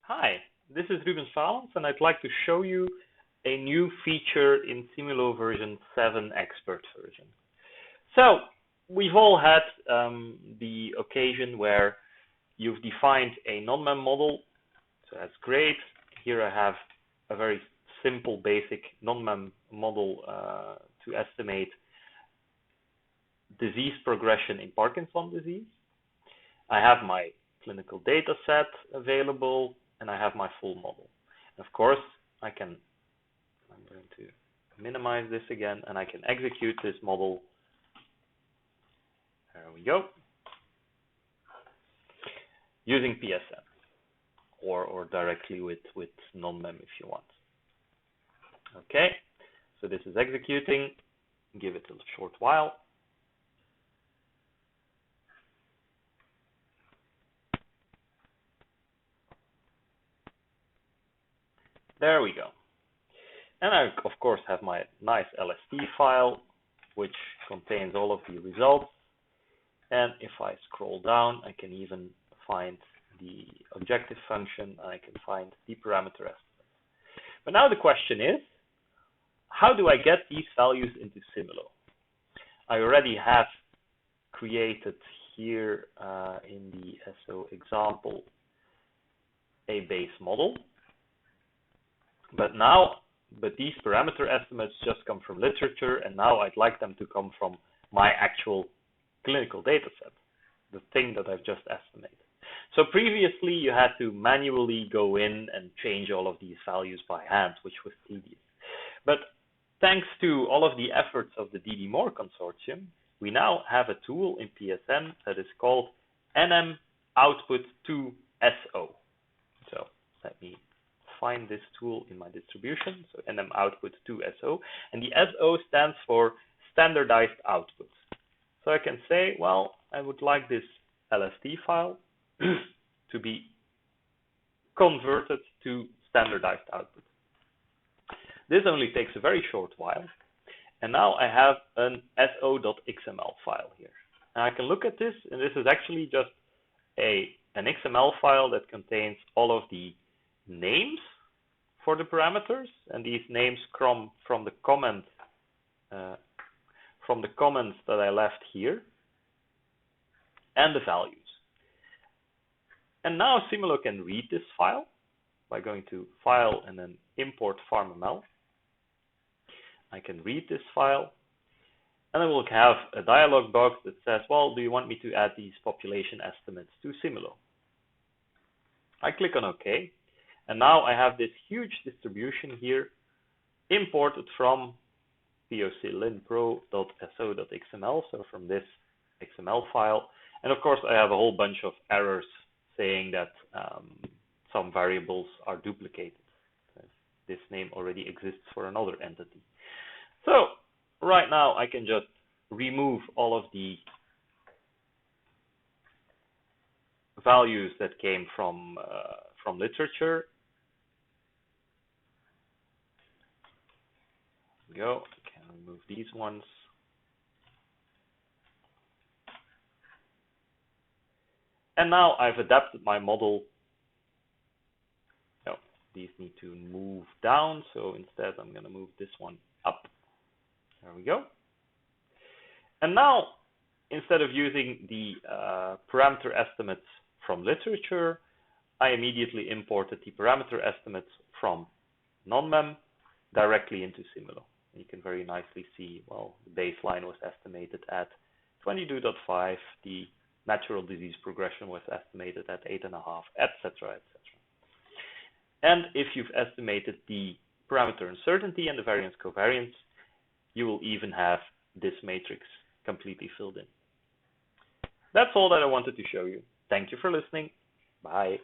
Hi, this is Ruben Salens, and I'd like to show you a new feature in Simulo version 7 expert version. So, we've all had the occasion where you've defined a non-mem model, so that's great. Here I have a very simple, basic non-mem model to estimate disease progression in Parkinson's disease. I have my clinical data set available, and I have my full model. And of course, I'm going to minimize this again, and I can execute this model. There we go. Using PSM, or directly with non-mem if you want. Okay, so this is executing. Give it a short while. There we go. And I, of course, have my nice LST file, which contains all of the results. And if I scroll down, I can even find the objective function, and I can find the parameter estimates. But now the question is, how do I get these values into Simulo? I already have created here in the SO example a base model. But these parameter estimates just come from literature, and now I'd like them to come from my actual clinical data set, the thing that I've just estimated. So previously, you had to manually go in and change all of these values by hand, which was tedious. But thanks to all of the efforts of the DDMoRe consortium, we now have a tool in PSM that is called NM Output to SO. So let me find this tool in my distribution, so NM Output to SO, and the SO stands for Standardized Output. So I can say, well, I would like this LST file to be converted to standardized output. This only takes a very short while, and now I have an so.xml file here. And I can look at this, and this is actually just an XML file that contains all of the names for the parameters, and these names come from the comments that I left here, and the values. And now Simulo can read this file by going to File and then Import FarmML. I can read this file, and I will have a dialog box that says, well, do you want me to add these population estimates to Simulo? I click on OK, and now I have this huge distribution here imported from POClinpro.so.xml, so from this XML file. And of course, I have a whole bunch of errors saying that some variables are duplicated. This name already exists for another entity. So right now, I can just remove all of the values that came from literature. There we go. I can remove these ones. And now I've adapted my model. No, these need to move down, so instead I'm going to move this one up. There we go. And now, instead of using the parameter estimates from literature, I immediately imported the parameter estimates from non-mem directly into Simulo. And you can very nicely see, well, the baseline was estimated at 22.5, the natural disease progression was estimated at 8.5, etc., etc. And if you've estimated the parameter uncertainty and the variance covariance, you will even have this matrix completely filled in. That's all that I wanted to show you. Thank you for listening. Bye.